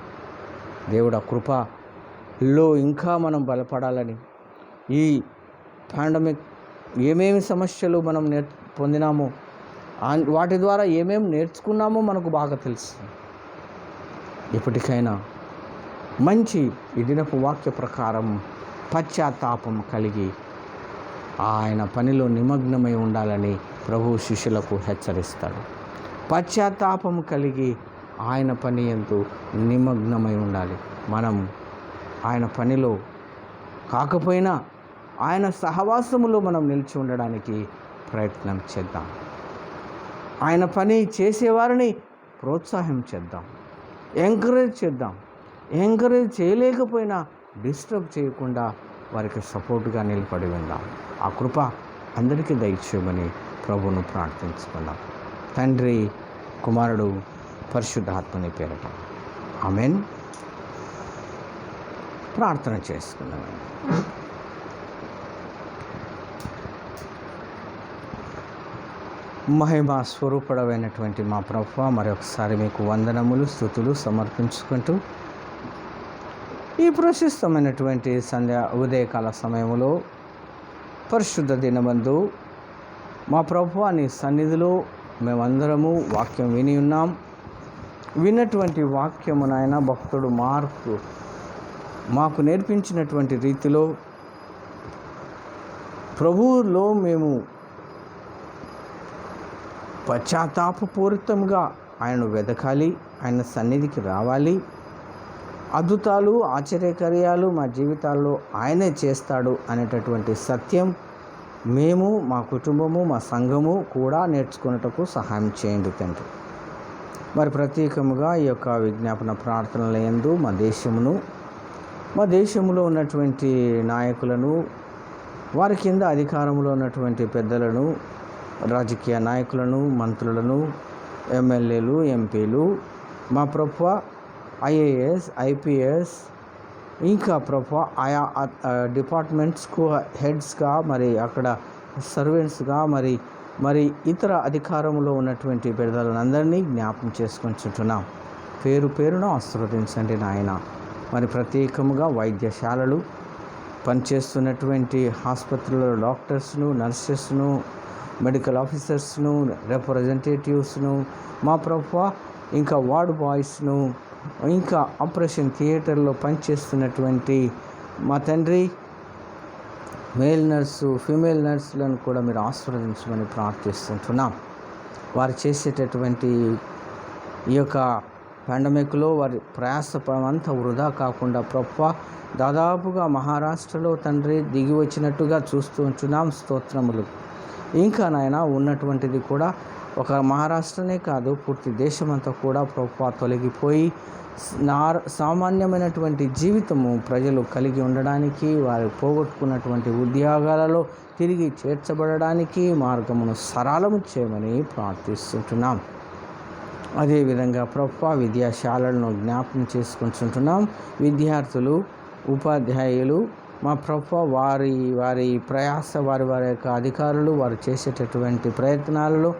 దేవుడు ఆ కృపలో ఇంకా మనం బలపడాలని, ఈ పాండమిక్ ఏమేమి సమస్యలు మనం పొందినామో, వాటి ద్వారా ఏమేమి నేర్చుకున్నామో మనకు బాగా తెలుసు. ఇప్పటికైనా మంచి ఈ దినపు వాక్య ప్రకారం పశ్చాత్తాపం కలిగి ఆయన పనిలో నిమగ్నమై ఉండాలని ప్రభువు శిష్యులకు హెచ్చరిస్తాడు. పశ్చాత్తాపం కలిగి ఆయన పని ఎందు నిమగ్నమై ఉండాలి. మనం ఆయన పనిలో కాకపోయినా ఆయన సహవాసములో మనం నిలిచి ఉండడానికి ప్రయత్నం చేద్దాం. ఆయన పని చేసేవారిని ప్రోత్సాహం చేద్దాం, ఎంకరేజ్ చేద్దాం. ఎంకరేజ్ చేయలేకపోయినా డిస్టర్బ్ చేయకుండా వారికి సపోర్ట్గా నిలబడి ఉందాం. ఆ కృప అందరికీ దయచేయమని ప్రభువును ప్రార్థించుకుందాం. తండ్రి, కుమారుడు, పరిశుద్ధాత్మని పేరట ఆమేన్. ప్రార్థన చేసుకుందాం. మహిమా స్వరూపుడమైనటువంటి మా ప్రభువా, మరొకసారి మీకు వందనములు, స్తుతులు సమర్పించుకుంటూ ఈ ప్రశస్తమైనటువంటి ఉదయకాల సమయంలో పరిశుద్ధ దినమందు మా ప్రభువా నీ సన్నిధిలో మేమందరము వాక్యం విని ఉన్నాం. విన్నటువంటి వాక్యము నాయన భక్తుడు మాకు నేర్పించినటువంటి రీతిలో ప్రభువులో మేము పశ్చాత్తాపపూరితంగా ఆయనను వెదకాలి, ఆయన సన్నిధికి రావాలి. అద్భుతాలు, ఆశ్చర్యకార్యాలు మా జీవితాల్లో ఆయనే చేస్తాడు అనేటటువంటి సత్యం మేము, మా కుటుంబము, మా సంఘము కూడా నేర్చుకున్నటకు సహాయం చేయండి తండ్రి. మరి ప్రత్యేకముగా ఈ యొక్క విజ్ఞాపన ప్రార్థనల యందు మా దేశంలో ఉన్నటువంటి నాయకులను, వారి కింద అధికారంలో ఉన్నటువంటి పెద్దలను, రాజకీయ నాయకులను, మంత్రులను, ఎమ్మెల్యేలు, ఎంపీలు, మా ప్రభువా ఐఏఎస్, ఐపీఎస్, ఇంకా ప్రభువా ఆయా డిపార్ట్మెంట్స్కు హెడ్స్గా, మరి అక్కడ సర్వెంట్స్గా, మరి ఇతర అధికారంలో ఉన్నటువంటి పెద్దలందరినీ జ్ఞాపకం చేసుకుంటున్నాం. పేరు పేరున ఆశీర్వదించండి నాయన. మరి ప్రత్యేకముగా వైద్యశాలలు పనిచేస్తున్నటువంటి ఆసుపత్రులలో డాక్టర్స్ను, నర్సెస్ను, మెడికల్ ఆఫీసర్స్ను, రిప్రజెంటేటివ్స్ను, మా ప్రభువా ఇంకా వార్డ్ బాయ్స్ను, ఇంకా ఆపరేషన్ థియేటర్లో పనిచేస్తున్నటువంటి మా తండ్రి మేల్ నర్సు, ఫీమేల్ నర్సులను కూడా మీరు ఆశీర్వదించమని ప్రార్థిస్తుంటున్నాం. వారు చేసేటటువంటి ఈ యొక్క పాండమిక్లో వారి ప్రయాస అంతా వృధా కాకుండా ప్రభువా దాదాపుగా మహారాష్ట్రలో తండ్రి దిగి వచ్చినట్టుగా చూస్తూ ఉంటున్నాం. స్తోత్రములు. ఇంకా నాయన ఉన్నటువంటిది కూడా ఒక మహారాష్ట్రనే కాదు, పూర్తి దేశమంతా కూడా ప్రభువా తొలగిపోయి సామాన్యమైనటువంటి జీవితము ప్రజలు కలిగి ఉండడానికి, వారు పోగొట్టుకున్నటువంటి ఉద్యోగాలలో తిరిగి చేర్చబడడానికి మార్గమును సరళము చేయమని ప్రార్థిస్తుంటున్నాం. అదేవిధంగా ప్రభువా విద్యాశాలలను జ్ఞాపకం చేసుకుంటుంటున్నాం. విద్యార్థులు, ఉపాధ్యాయులు, మా ప్రభువా వారి ప్రయాస, వారి యొక్క అధికారులు వారు చేసేటటువంటి ప్రయత్నాలలో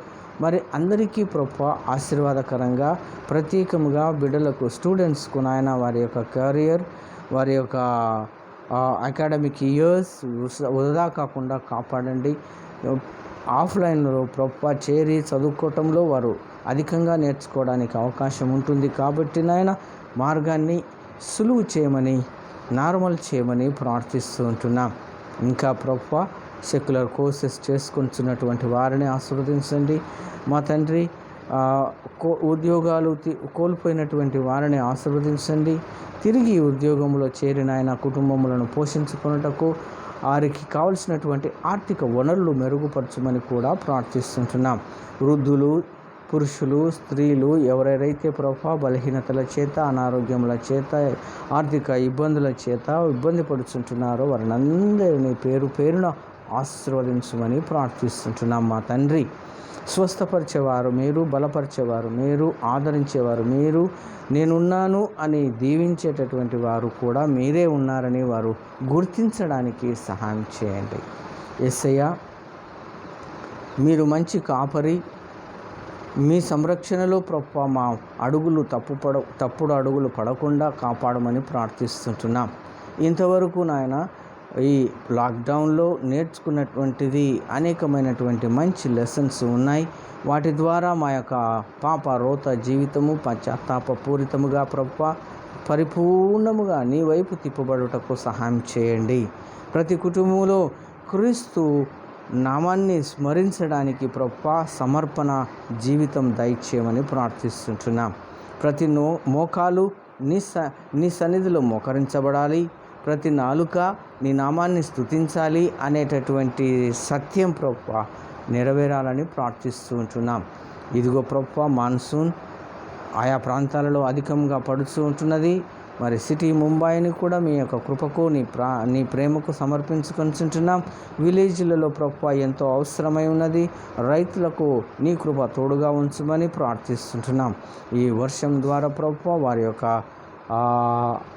మరి అందరికీ ప్రభువా ఆశీర్వాదకరంగా, ప్రత్యేకముగా బిడ్డలకు, స్టూడెంట్స్కు నాయన వారి యొక్క కెరియర్, వారి యొక్క అకాడమిక్ ఇయర్స్ వృధా కాకుండా కాపాడండి. ఆఫ్లైన్లో ప్రభువా చేరి చదువుకోవటంలో వారు అధికంగా నేర్చుకోవడానికి అవకాశం ఉంటుంది కాబట్టి నాయన మార్గాన్ని సులువు చేయమని, నార్మల్ చేయమని ప్రార్థిస్తూ ఉంటున్నాం. ఇంకా ప్రభువా సెక్యులర్ కోర్సెస్ చేసుకుంటున్నటువంటి వారిని ఆశీర్వదించండి మా తండ్రి. ఉద్యోగాలు కోల్పోయినటువంటి వారిని ఆశీర్వదించండి. తిరిగి ఉద్యోగంలో చేరిన ఆయన కుటుంబములను పోషించుకున్నటకు వారికి కావలసినటువంటి ఆర్థిక వనరులు మెరుగుపరచమని కూడా ప్రార్థిస్తుంటున్నాం. వృద్ధులు, పురుషులు, స్త్రీలు ఎవరెవరైతే ప్రభువా బలహీనతల చేత, అనారోగ్యముల చేత, ఆర్థిక ఇబ్బందుల చేత ఇబ్బంది పడుతుంటున్నారో వారిని అందరినీ పేరు పేరున ఆశీర్వదించమని ప్రార్థిస్తుంటున్నాం మా తండ్రి. స్వస్థపరిచేవారు మీరు, బలపరిచేవారు మీరు, ఆదరించేవారు మీరు, నేనున్నాను అని దీవించేటటువంటి వారు కూడా మీరే ఉన్నారని వారు గుర్తించడానికి సహాయం చేయండి. యేసయ్య, మీరు మంచి కాపరి. మీ సంరక్షణలో ప్రభువా మా అడుగులు తప్పుడు అడుగులు పడకుండా కాపాడమని ప్రార్థిస్తుంటున్నాం. ఇంతవరకు నాయన ఈ లాక్డౌన్లో నేర్చుకున్నటువంటిది అనేకమైనటువంటి మంచి లెసన్స్ ఉన్నాయి. వాటి ద్వారా మా యొక్క పాప రోత జీవితము పశ్చాత్తాపపూరితముగా ప్రభువా పరిపూర్ణముగా నీ వైపు తిప్పబడుటకు సహాయం చేయండి. ప్రతి కుటుంబంలో క్రీస్తు నామాన్ని స్మరించడానికి ప్రభువా సమర్పణ జీవితం దయచేయమని ప్రార్థిస్తుంటున్నాం. ప్రతి మోకాలు నీ సన్నిధిలో మోకరించబడాలి, ప్రతి నాలుక నీ నామాన్ని స్తుతించాలి అనేటటువంటి సత్యం ప్రభువా నెరవేరాలని ప్రార్థిస్తూ ఉంటున్నాం. ఇదిగో ప్రభువా మాన్సూన్ ఆయా ప్రాంతాలలో అధికంగా పడుతూ ఉంటున్నది. మరి సిటీ ముంబైని కూడా మీ యొక్క కృపకు, నీ ప్రేమకు సమర్పించుకుంటున్నాం. విలేజ్లలో ప్రభువా ఎంతో అవసరమై ఉన్నది. రైతులకు నీ కృప తోడుగా ఉంచమని ప్రార్థిస్తుంటున్నాం. ఈ వర్షం ద్వారా ప్రభువా వారి యొక్క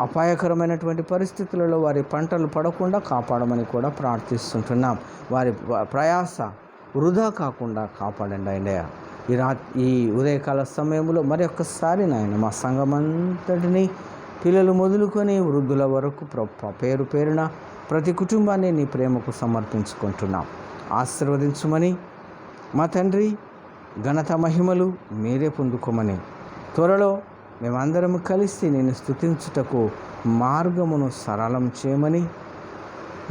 అపాయకరమైనటువంటి పరిస్థితులలో వారి పంటలు పడకుండా కాపాడమని కూడా ప్రార్థిస్తుంటున్నాం. వారి ప్రయాస వృధా కాకుండా కాపాడండి అయ్యా. ఈ ఉదయకాల సమయంలో మరి ఒక్కసారి నాయన మా సంఘమంతటిని, పిల్లలు మొదలుకొని వృద్ధుల వరకు పేరు పేరున ప్రతి కుటుంబాన్ని నీ ప్రేమకు సమర్పించుకుంటున్నాం. ఆశీర్వదించుమని మా తండ్రి, ఘనత మహిమలు మీరే పొందుకోమని, త్వరలో మేమందరము కలిసి నేను స్తుతించుటకు మార్గమును సరళం చేయమని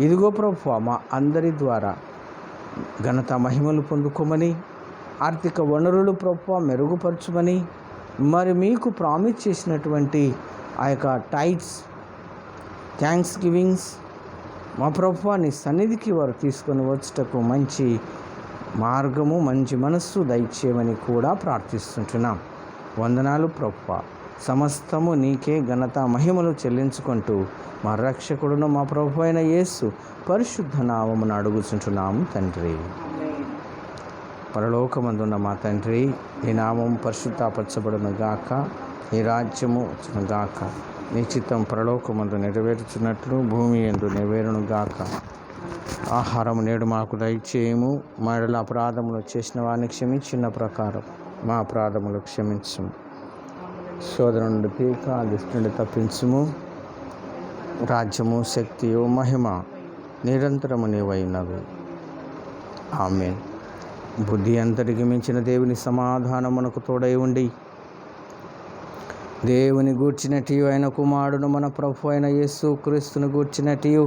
ఇదిగో ప్రభువా, మా అందరి ద్వారా ఘనత మహిమలు పొందుకోమని, ఆర్థిక వనరులు ప్రభువా మెరుగుపరచమని, మరి మీకు ప్రామిస్ చేసినటువంటి ఆ యొక్క టైట్స్, థ్యాంక్స్ గివింగ్స్ మా ప్రభువా నీ సన్నిధికి వారు తీసుకొని వచ్చుటకు మంచి మార్గము, మంచి మనస్సు దయచేయమని కూడా ప్రార్థిస్తుంటున్నాం. వందనాలు ప్రభువా. సమస్తము నీకే ఘనత మహిమలు చెల్లించుకుంటూ మా రక్షకుడును మా ప్రభు అయిన యేసు పరిశుద్ధ నామమును అడుగుచుంటున్నాము తండ్రి. పరలోకమందున్న మా తండ్రి, నీ నామం పరిశుద్ధపరచబడును గాక, నీ రాజ్యము వచ్చును గాక, నీ చిత్తం పరలోకమందు నెరవేర్చున్నట్లు భూమి యందు నెరవేరును గాక. ఆహారం నేడు మాకు దయచేయము, మా యెడల అపరాధములు చేసిన వారిని క్షమించిన ప్రకారం మా అపరాధములు క్షమించుము. శోధన నుండి పీక దుష్టు నుండి తప్పించుము. రాజ్యము, శక్తియు, మహిమ నిరంతరము నీవైనవి. ఆమేన్. బుద్ధి అంతటికి మించిన దేవుని సమాధానం మనకు తోడై ఉండి, దేవుని గూర్చినటియు ఆయన కుమారుడును మన ప్రభు అయిన యేసు క్రీస్తును గూర్చినటియు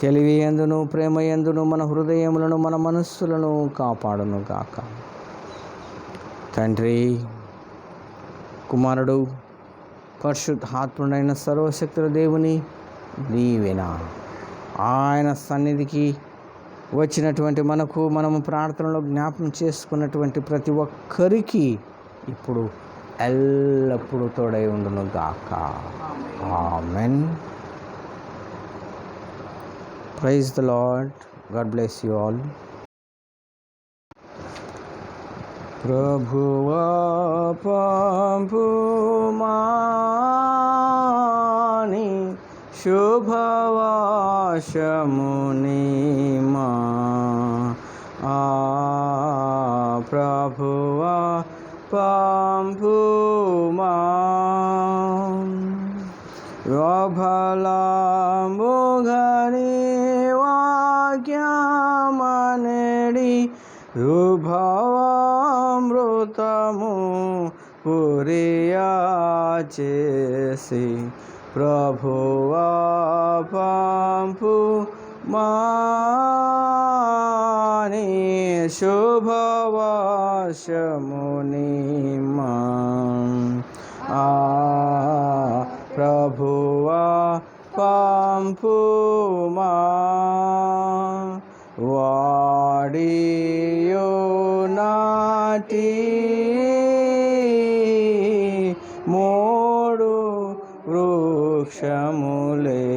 తెలివి యందును ప్రేమ యందును మన హృదయములను మన మనస్సులను కాపాడును గాక. తండ్రి, కుమారుడు, పరిశుద్ధాత్ముడైన సర్వశక్తుల దేవుని దీవెన, ఆయన సన్నిధికి వచ్చినటువంటి మనము ప్రార్థనలో జ్ఞాపకం చేసుకున్నటువంటి ప్రతి ఒక్కరికి ఇప్పుడు ఎల్లప్పుడూ తోడై ఉండును గాక. Amen. Praise the Lord. God bless you all. ప్రభువా పంపుమాని శుభవాసమునిమా, ప్రభువా పంపుమా. యోభలాముగని వాక్యమనడి శుభవామృతము పురియా చేసి, ప్రభువా పంపు మాని శుభవాసమునిమా, ప్రభువా పంపుమా. వాడియో నాటి మోడు వృక్షములే,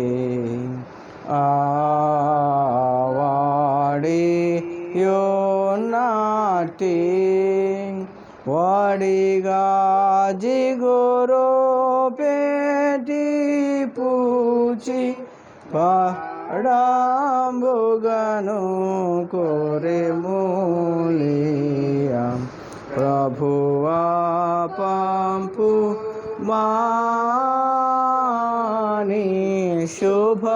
వాడియో నాటి వాడిగా జిగురో పేటి పూచి పడాంబుగను కోరెమూలియా, ప్రభువా పంపు మాని శుభవాసమునిమా,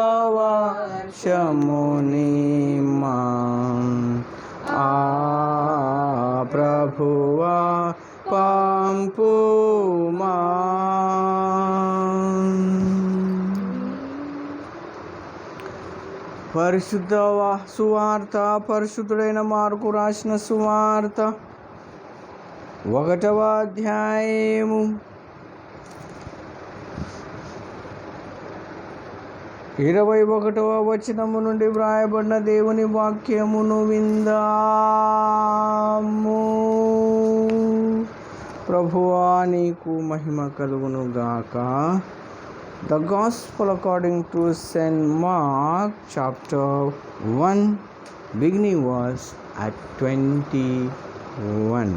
ప్రభువా పంపుమా. పరిశుద్ధ సువార్త, పరిశుద్ధుడైన మార్కు రాసిన సువార్త 1వ అధ్యాయము 21వ వచనము నుండి వ్రాయబడిన దేవుని వాక్యమును విందాము. ప్రభువా నీకు మహిమ కలుగును గాక. The Gospel according to St. Mark chapter 1, beginning verse at 21.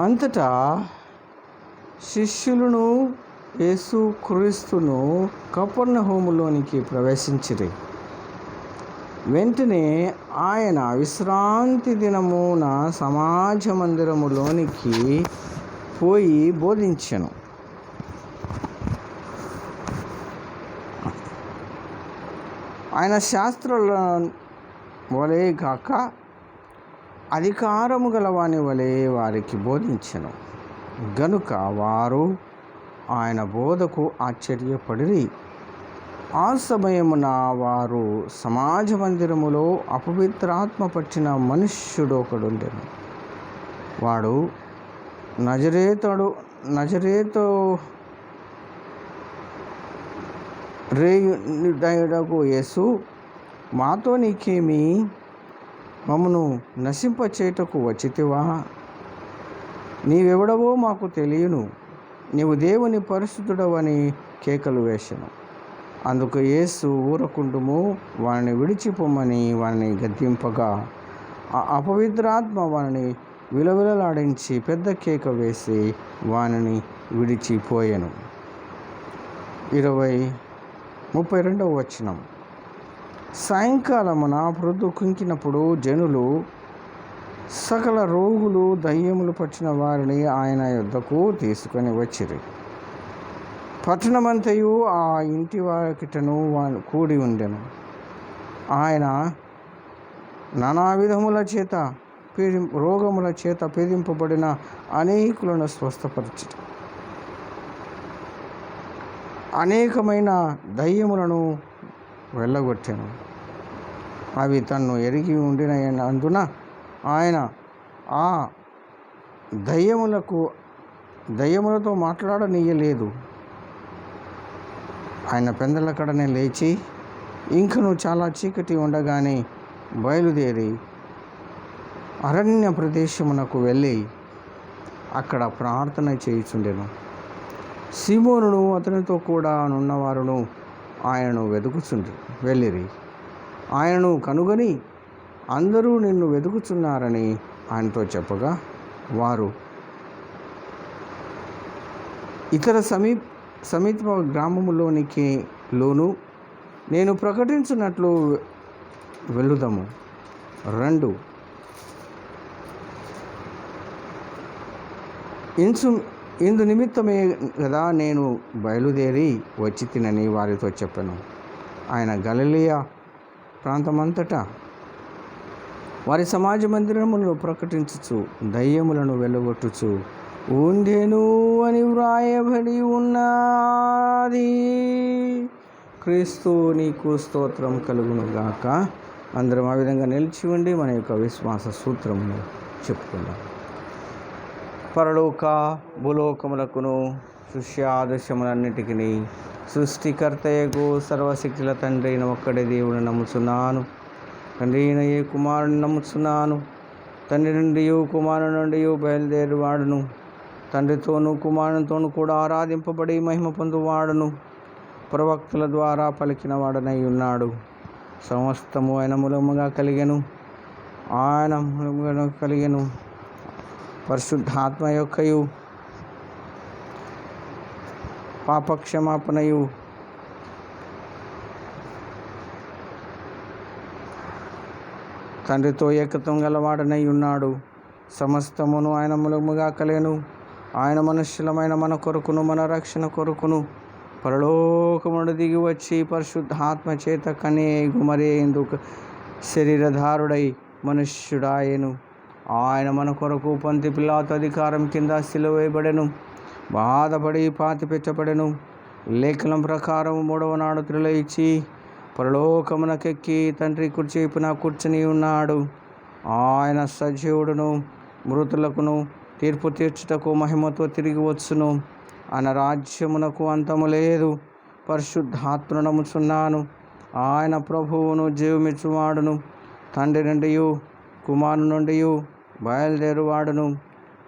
అంతటా శిష్యులను యేసు క్రీస్తును కపెర్నహూములోనికి ప్రవేశించిరి. వెంటనే ఆయన విశ్రాంతి దినమున సమాజ మందిరములోనికి పోయి బోధించెను. ఆయన శాస్త్రుల వలె కాక అధికారము గలవాని వలె వారికి బోధించెను. గనుక వారు ఆయన బోధకు ఆశ్చర్యపడిరి. ఆ సమయమున వారు సమాజ మందిరములో అపవిత్రాత్మ పట్టిన మనుష్యుడు ఒకడుండెను. వాడు నజరేతు రేయుడగు యేసు, మాతో నీకేమి? మమ్మను నశింపచేయుటకు వచ్చితివా? నీవెవడవో మాకు తెలియను. నీవు దేవుని పరిశుద్ధుడవని కేకలు వేసెను. అందుకు యేసు, ఊరకుండుము, వానిని విడిచిపోమని వానిని గద్దింపగా ఆ అపవిత్రాత్మ వానిని విలవిలలాడించి పెద్ద కేక వేసి వానిని విడిచిపోయెను. 32వ వచనం. సాయంకాలమున ప్రొద్దు కుంకినప్పుడు జనులు సకల రోగులు, దయ్యములు పట్టిన వారిని ఆయన యొద్దకు తీసుకొని వచ్చిరి. పట్టణమంతయు ఆ ఇంటి వాకిటను కూడి ఉండెను. ఆయన నానా విధముల చేత రోగముల చేత పీడింపబడిన అనేకులను స్వస్థపరిచి అనేకమైన దయ్యములను వెళ్ళగొట్టాను. అవి తన్ను ఎరిగి ఉండినందున ఆయన ఆ దయ్యములతో మాట్లాడనీయలేదు. ఆయన పెందలకడనే లేచి ఇంకను చాలా చీకటి ఉండగానే బయలుదేరి అరణ్య ప్రదేశమునకు వెళ్ళి అక్కడ ప్రార్థన చేయుచుండెను. సీమోనును అతనితో కూడా నున్నవారును ఆయనను వెళ్ళిరి. ఆయనను కనుగొని, అందరూ నిన్ను వెతుకుచున్నారని ఆయనతో చెప్పగా, వారు ఇతర సమీప గ్రామములోనికి నేను ప్రకటించినట్లు వెళ్ళుదము రండు. ఇందు నిమిత్తమే కదా నేను బయలుదేరి వచ్చి తినని వారితో చెప్పాను. ఆయన గలిలయ ప్రాంతమంతటా వారి సమాజ మందిరములను ప్రకటించుచు దయ్యములను వెళ్ళగొట్టుచు ఉండెను అని వ్రాయబడి ఉన్నది. క్రీస్తు నీకు స్తోత్రం కలుగునుగాక. అందరం ఆ విధంగా నిలిచి ఉండి మన యొక్క విశ్వాస సూత్రమును చెప్పుకుందాం. పరలోక భూలోకములకును సృష్ట్యాదృశ్యములన్నిటికీ సృష్టికర్తయగు సర్వశక్తుల తండ్రి అయిన ఒక్కడే దేవుని నమ్ముచున్నాను. తండ్రి అయిన ఏ కుమారుని నమ్ముచున్నాను. తండ్రి నుండి కుమారుని నుండి బయలుదేరువాడును, తండ్రితోనూ కుమారునితోనూ కూడా ఆరాధింపబడి మహిమ పొందువాడును, ప్రవక్తల ద్వారా పలికిన వాడనై ఉన్నాడు. సమస్తము ఆయన మూలముగా కలిగెను. పరిశుద్ధాత్మ యొక్కయు పాపక్షమాపణయు తండ్రితో ఏకత్వం గలవాడనై ఉన్నాడు. సమస్తమును ఆయన మూలముగా కలిగెను. ఆయన మనుష్యులమైన మన కొరకును మన రక్షణ కొరకును పరలోకమును దిగి వచ్చి పరిశుద్ధాత్మ చేత కన్యమరియు ఎందుకు శరీరధారుడై మనుష్యుడాయెను. ఆయన మన కొరకు పొంతి పిలాతు అధికారం కింద సిలువ వేయబడెను, బాధపడి పాతి పెట్టబడెను. లేఖనం ప్రకారం 3వ నాడు త్రిలయించి పరలోకమునకెక్కి తండ్రి కుర్చీ వైపున కూర్చుని ఉన్నాడు. ఆయన సజీవుడును, మృతులకును తీర్పు తీర్చుటకు మహిమతో తిరిగి వచ్చును. ఆయన రాజ్యమునకు అంతము లేదు. పరిశుద్ధాత్మను నమ్ముచున్నాను. ఆయన ప్రభువును జీవమిచ్చువాడును, తండ్రి నుండి కుమారుని నుండి బయలుదేరువాడును,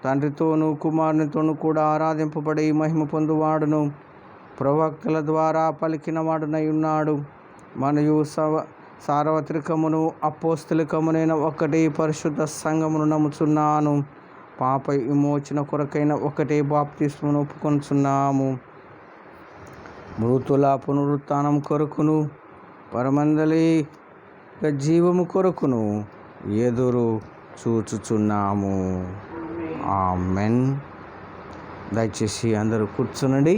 తండ్రితోనూ కుమారునితోనూ కూడా ఆరాధింపబడి మహిమ పొందువాడును, ప్రవక్తల ద్వారా పలికిన వాడునై ఉన్నాడు. మరియు సార్వత్రికమును అపోస్తలికమునైన ఒకటి పరిశుద్ధ సంఘమును నమ్ముచున్నాను. పాప విమోచన కొరకైన ఒకటే బాప్తిస్మను ఒప్పుకొనుచున్నాము. మృతుల పునరుత్థానం కొరకును పరమందలి జీవము కొరకును ఎదురు చూచుచున్నాము. ఆమెన్. దయచేసి అందరూ కూర్చునండి.